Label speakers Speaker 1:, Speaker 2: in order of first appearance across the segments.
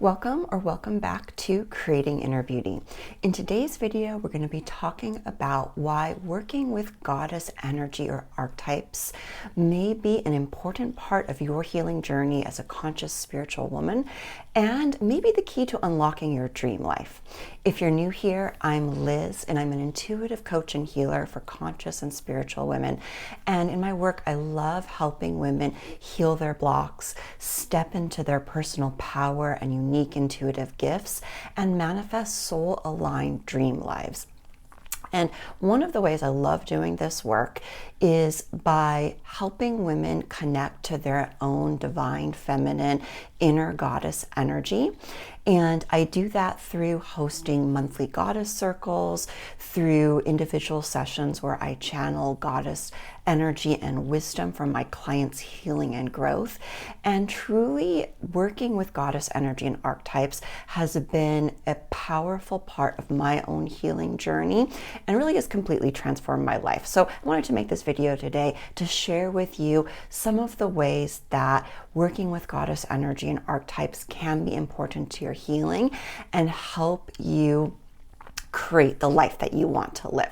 Speaker 1: Welcome back to Creating Inner Beauty. In today's video, we're going to be talking about why working with goddess energy or archetypes may be an important part of your healing journey as a conscious spiritual woman, and maybe the key to unlocking your dream life. If you're new here, I'm Liz, and I'm an intuitive coach and healer for conscious and spiritual women. And in my work, I love helping women heal their blocks, step into their personal power and unique intuitive gifts, and manifest soul-aligned dream lives. And one of the ways I love doing this work is by helping women connect to their own divine feminine inner goddess energy. And I do that through hosting monthly goddess circles, through individual sessions where I channel goddess energy and wisdom from my clients' healing and growth. And truly working with goddess energy and archetypes has been a powerful part of my own healing journey and really has completely transformed my life. So I wanted to make this video today to share with you some of the ways that working with goddess energy and archetypes can be important to your healing and help you create the life that you want to live.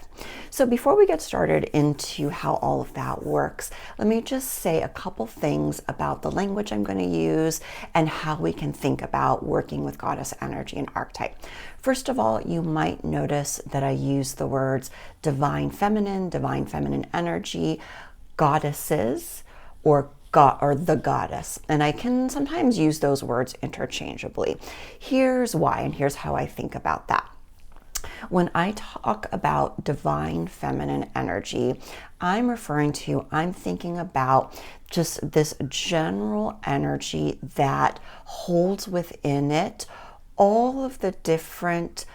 Speaker 1: So before we get started into how all of that works, let me just say a couple things about the language I'm going to use and how we can think about working with goddess energy and archetype. First of all, you might notice that I use the words divine feminine energy, goddesses, or the goddess. And I can sometimes use those words interchangeably. Here's why, and here's how I think about that. When I talk about divine feminine energy, I'm thinking about just this general energy that holds within it all of the different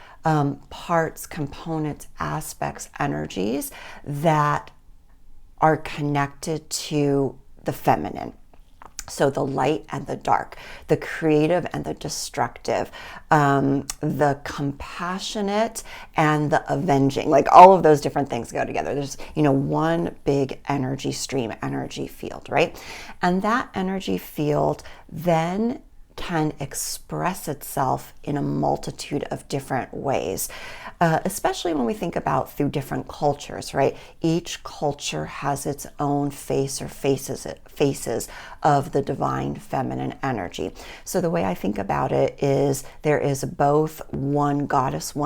Speaker 1: parts, components, aspects, energies that are connected to the feminine. So the light and the dark, the creative and the destructive, the compassionate and the avenging, like all of those different things go together. There's, one big energy stream, energy field, right? And that energy field then can express itself in a multitude of different ways, especially when we think about through different cultures, right? Each culture has its own face or faces of the divine feminine energy. So the way I think about it is there is both one goddess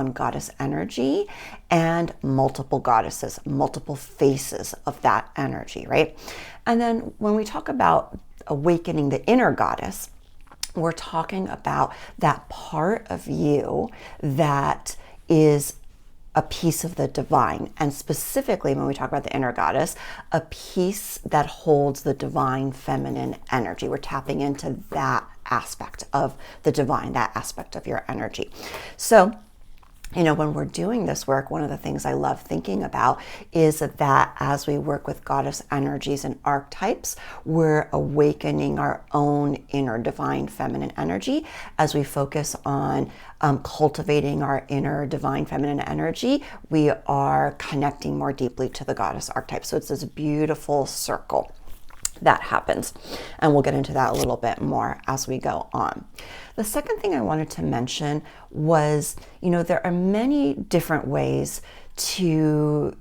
Speaker 1: energy and multiple goddesses, multiple faces of that energy, right? And then when we talk about awakening the inner goddess, we're talking about that part of you that is a piece of the divine. And specifically, when we talk about the inner goddess, a piece that holds the divine feminine energy. We're tapping into that aspect of the divine, that aspect of your energy. So, when we're doing this work, one of the things I love thinking about is that as we work with goddess energies and archetypes, we're awakening our own inner divine feminine energy. As we focus on cultivating our inner divine feminine energy, we are connecting more deeply to the goddess archetype. So it's this beautiful circle that happens. And we'll get into that a little bit more as we go on. The second thing I wanted to mention was, there are many different ways to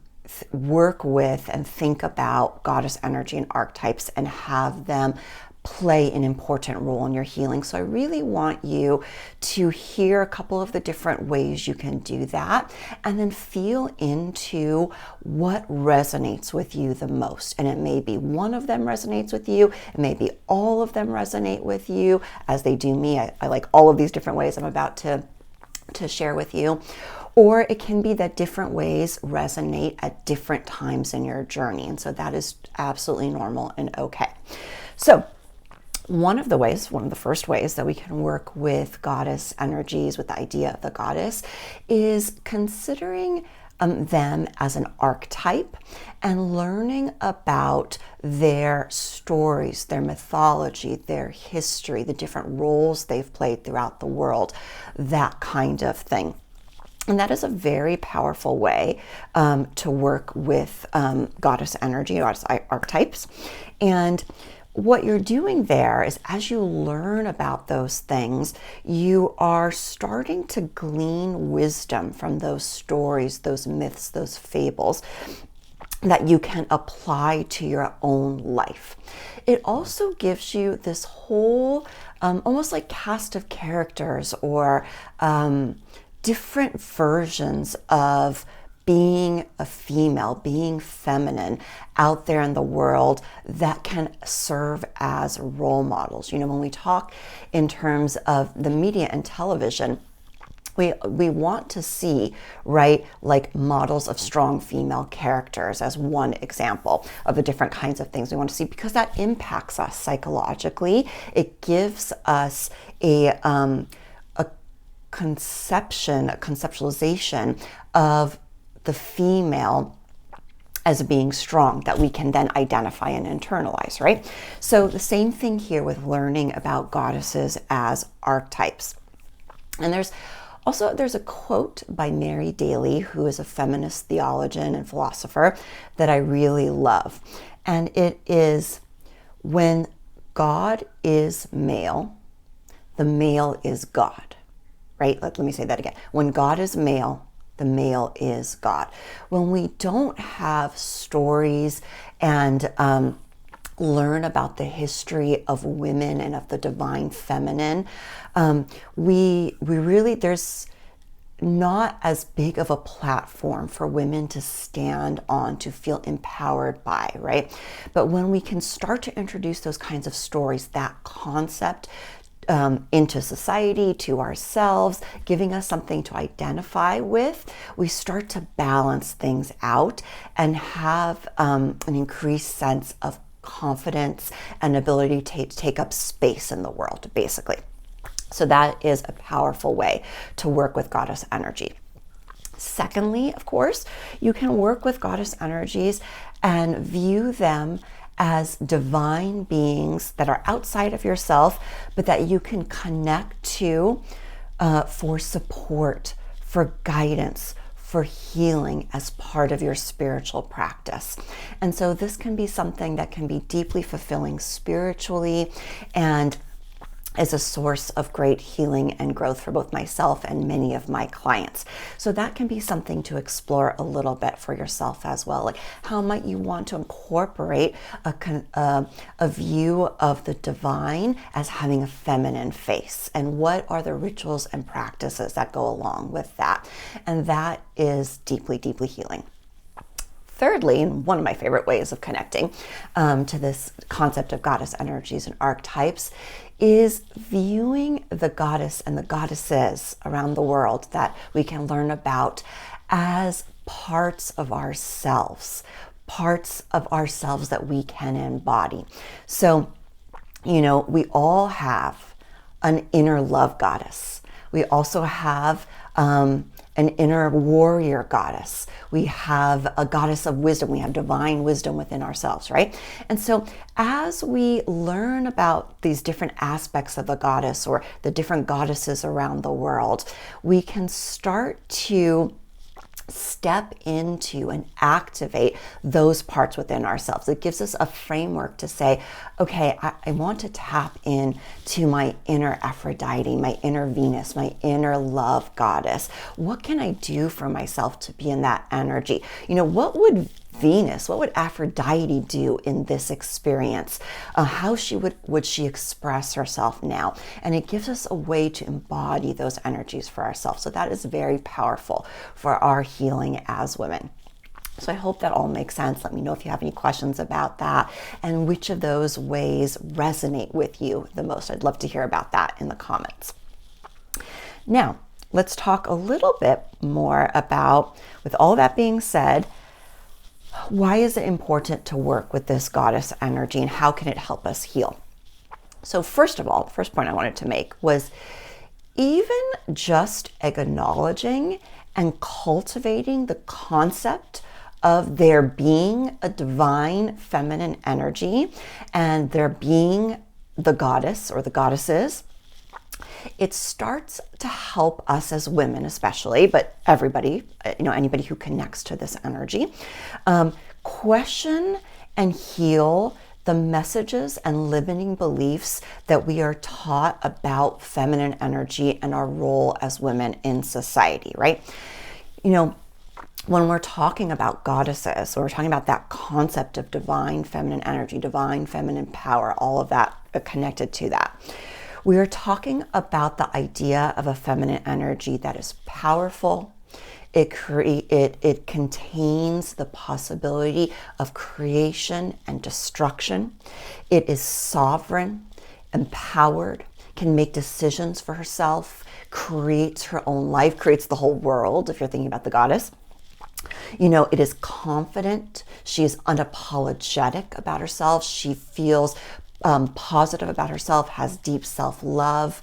Speaker 1: work with and think about goddess energy and archetypes and have them play an important role in your healing. So I really want you to hear a couple of the different ways you can do that and then feel into what resonates with you the most. And it may be one of them resonates with you. It may be all of them resonate with you as they do me. I like all of these different ways I'm about to share with you. Or it can be that different ways resonate at different times in your journey. And so that is absolutely normal and okay. So one of the first ways that we can work with goddess energies, with the idea of the goddess, is considering them as an archetype and learning about their stories, their mythology, their history, the different roles they've played throughout the world, that kind of thing. And that is a very powerful way to work with goddess energy, goddess archetypes. And what you're doing there is, as you learn about those things, you are starting to glean wisdom from those stories, those myths, those fables that you can apply to your own life. It also gives you this whole almost like cast of characters, or different versions of being a female, being feminine out there in the world that can serve as role models. You know, when we talk in terms of the media and television, we want to see, right, like models of strong female characters as one example of the different kinds of things we want to see, because that impacts us psychologically. It gives us a conceptualization of the female as being strong that we can then identify and internalize, right? So the same thing here with learning about goddesses as archetypes. And there's a quote by Mary Daly, who is a feminist theologian and philosopher, that I really love. And it is, when God is male, the male is God, right? Let me say that again. When God is male, the male is God. When we don't have stories and learn about the history of women and of the divine feminine, we really, there's not as big of a platform for women to stand on, to feel empowered by, right? But when we can start to introduce those kinds of stories, that concept into society, to ourselves, giving us something to identify with, we start to balance things out and have an increased sense of confidence and ability to take up space in the world, basically. So that is a powerful way to work with goddess energy. Secondly, of course, you can work with goddess energies and view them as divine beings that are outside of yourself, but that you can connect to for support, for guidance, for healing as part of your spiritual practice. And so this can be something that can be deeply fulfilling spiritually, and is a source of great healing and growth for both myself and many of my clients. So that can be something to explore a little bit for yourself as well. Like, how might you want to incorporate a view of the divine as having a feminine face? And what are the rituals and practices that go along with that? And that is deeply, deeply healing. Thirdly, and one of my favorite ways of connecting to this concept of goddess energies and archetypes, is viewing the goddess and the goddesses around the world that we can learn about as parts of ourselves that we can embody. So, you know, we all have an inner love goddess. We also have an inner warrior goddess. We have a goddess of wisdom. We have divine wisdom within ourselves, right? And so as we learn about these different aspects of the goddess, or the different goddesses around the world, we can start to step into and activate those parts within ourselves. It gives us a framework to say, okay, I want to tap in to my inner Aphrodite, my inner Venus, my inner love goddess. What can I do for myself to be in that energy? You know, what would Venus, what would Aphrodite do in this experience? How would she express herself now? And it gives us a way to embody those energies for ourselves. So that is very powerful for our healing as women. So I hope that all makes sense. Let me know if you have any questions about that and which of those ways resonate with you the most. I'd love to hear about that in the comments. Now, let's talk a little bit more about, with all that being said, why is it important to work with this goddess energy, and how can it help us heal? So first of all, the first point I wanted to make was, even just acknowledging and cultivating the concept of there being a divine feminine energy and there being the goddess or the goddesses, it starts to help us as women especially, but everybody, you know, anybody who connects to this energy, question and heal the messages and limiting beliefs that we are taught about feminine energy and our role as women in society, right? You know, when we're talking about goddesses, when we're talking about that concept of divine feminine energy, divine feminine power, all of that connected to that, we are talking about the idea of a feminine energy that is powerful. It contains the possibility of creation and destruction. It is sovereign, empowered, can make decisions for herself, creates her own life, creates the whole world, if you're thinking about the goddess. You know, it is confident. She is unapologetic about herself. She feels positive about herself, has deep self-love,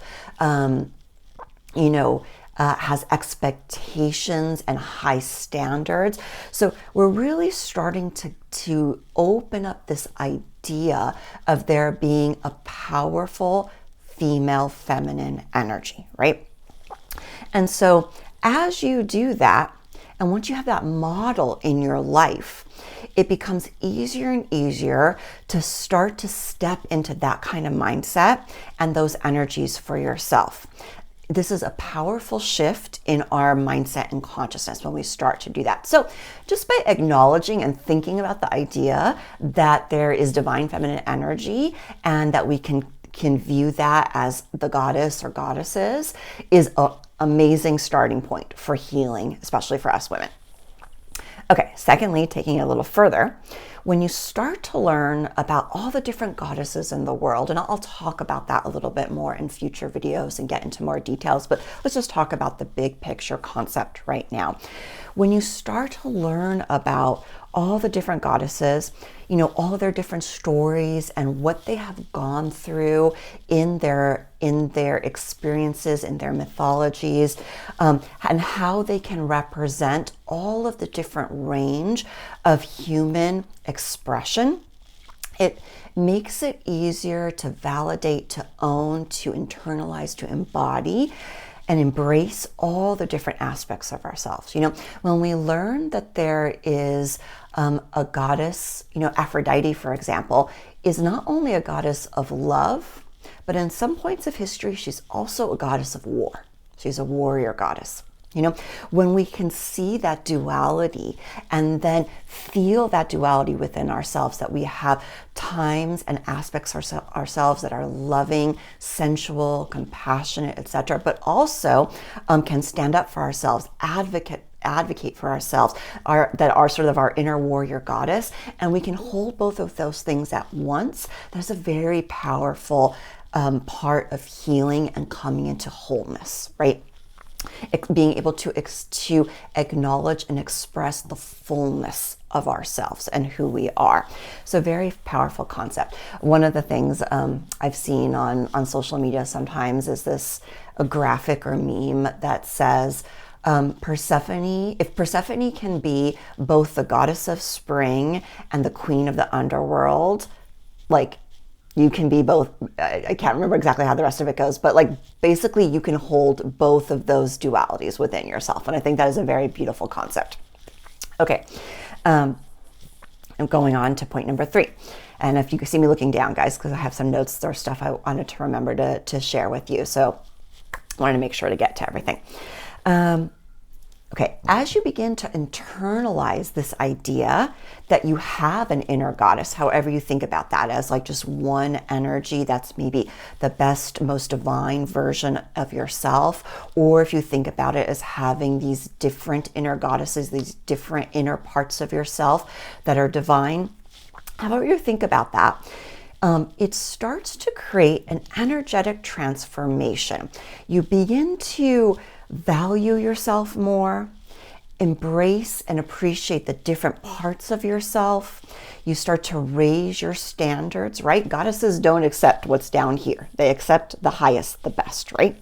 Speaker 1: has expectations and high standards. So we're really starting to open up this idea of there being a powerful female feminine energy, right? And so as you do that, and once you have that model in your life, it becomes easier and easier to start to step into that kind of mindset and those energies for yourself. This is a powerful shift in our mindset and consciousness when we start to do that. So just by acknowledging and thinking about the idea that there is divine feminine energy and that we can view that as the goddess or goddesses is an amazing starting point for healing, especially for us women. Okay, secondly, taking it a little further, when you start to learn about all the different goddesses in the world, and I'll talk about that a little bit more in future videos and get into more details, but let's just talk about the big picture concept right now. When you start to learn about all the different goddesses, you know, all their different stories and what they have gone through in their experiences, in their mythologies, and how they can represent all of the different range of human expression, it makes it easier to validate, to own, to internalize, to embody, and embrace all the different aspects of ourselves. You know, when we learn that there is a goddess, you know, Aphrodite, for example, is not only a goddess of love, but in some points of history, she's also a goddess of war. She's a warrior goddess. You know, when we can see that duality and then feel that duality within ourselves, that we have times and aspects ourselves that are loving, sensual, compassionate, etc., but also can stand up for ourselves, advocate for ourselves, that are sort of our inner warrior goddess, and we can hold both of those things at once. That's a very powerful part of healing and coming into wholeness, right? Being able to acknowledge and express the fullness of ourselves and who we are. So very powerful concept. One of the things I've seen on social media sometimes is a graphic or meme that says, Persephone, if Persephone can be both the goddess of spring and the queen of the underworld, like, you can be both. I can't remember exactly how the rest of it goes, but like basically you can hold both of those dualities within yourself. And I think that is a very beautiful concept. Okay, I'm going on to point number 3. And if you can see me looking down, guys, because I have some notes or stuff I wanted to remember to share with you. So I wanted to make sure to get to everything. Okay, as you begin to internalize this idea that you have an inner goddess, however you think about that, as like just one energy that's maybe the best, most divine version of yourself, or if you think about it as having these different inner goddesses, these different inner parts of yourself that are divine, however you think about that, it starts to create an energetic transformation. You begin to value yourself more, embrace and appreciate the different parts of yourself. You start to raise your standards, right? Goddesses don't accept what's down here. They accept the highest, the best, right?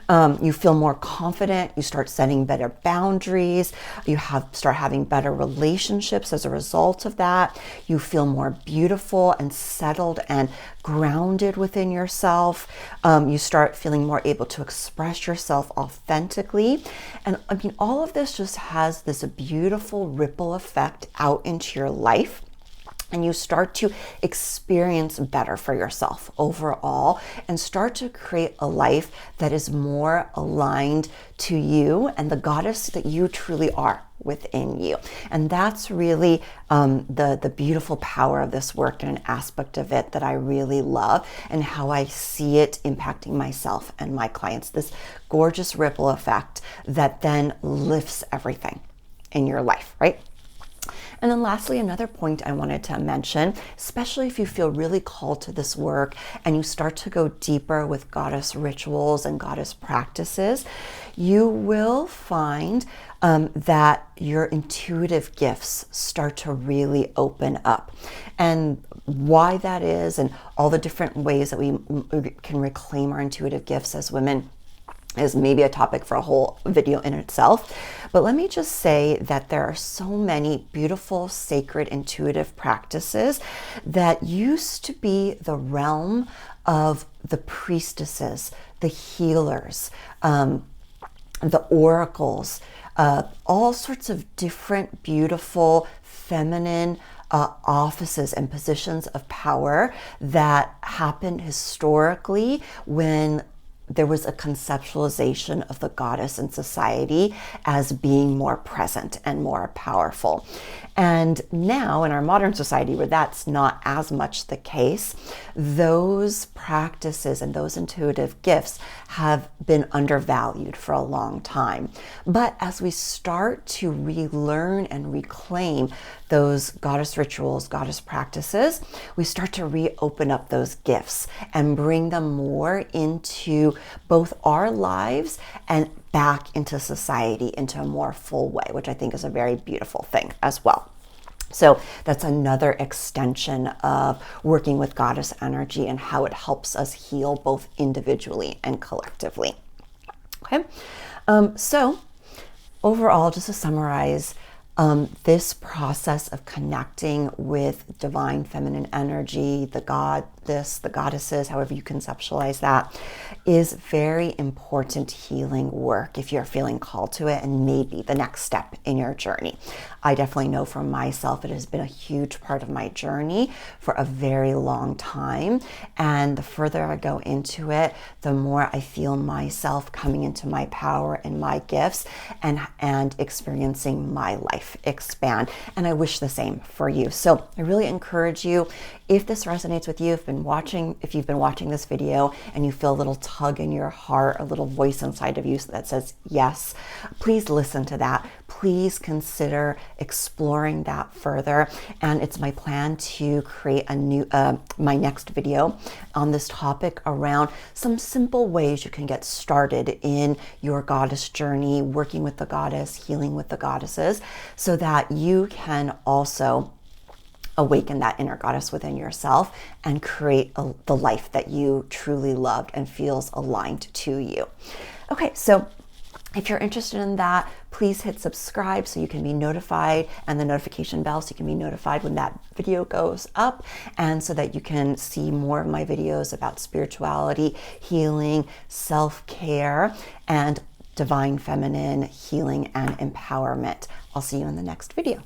Speaker 1: You feel more confident. You start setting better boundaries. You start having better relationships as a result of that. You feel more beautiful and settled and grounded within yourself. You start feeling more able to express yourself authentically. And I mean, all of this just has this beautiful ripple effect out into your life. and you start to experience better for yourself overall and start to create a life that is more aligned to you and the goddess that you truly are within you. And that's really the beautiful power of this work, and an aspect of it that I really love, and how I see it impacting myself and my clients. This gorgeous ripple effect that then lifts everything in your life, right? And then lastly, another point I wanted to mention, especially if you feel really called to this work and you start to go deeper with goddess rituals and goddess practices, you will find that your intuitive gifts start to really open up. And why that is, and all the different ways that we can reclaim our intuitive gifts as women, is maybe a topic for a whole video in itself. But let me just say that there are so many beautiful, sacred, intuitive practices that used to be the realm of the priestesses, the healers, the oracles, all sorts of different, beautiful, feminine offices and positions of power that happened historically when there was a conceptualization of the goddess in society as being more present and more powerful. And now in our modern society, where that's not as much the case, those practices and those intuitive gifts have been undervalued for a long time. But as we start to relearn and reclaim those goddess rituals, goddess practices, we start to reopen up those gifts and bring them more into both our lives and back into society into a more full way, which I think is a very beautiful thing as well. So that's another extension of working with goddess energy and how it helps us heal both individually and collectively. Okay, so overall, just to summarize, this process of connecting with divine feminine energy, the goddess, the goddesses, however you conceptualize that, is very important healing work if you're feeling called to it, and maybe the next step in your journey. I definitely know for myself it has been a huge part of my journey for a very long time, and the further I go into it, the more I feel myself coming into my power and my gifts and experiencing my life expand. And I wish the same for you. So I really encourage you, if this resonates with you, if you've been watching this video and you feel a little tug in your heart, a little voice inside of you that says yes, please listen to that. Please consider exploring that further. And it's my plan to create a new my next video on this topic around some simple ways you can get started in your goddess journey, working with the goddess, healing with the goddesses, so that you can also awaken that inner goddess within yourself and create the life that you truly loved and feels aligned to you. Okay, so if you're interested in that, please hit subscribe so you can be notified, and the notification bell so you can be notified when that video goes up, and so that you can see more of my videos about spirituality, healing, self-care, and divine feminine healing and empowerment. I'll see you in the next video.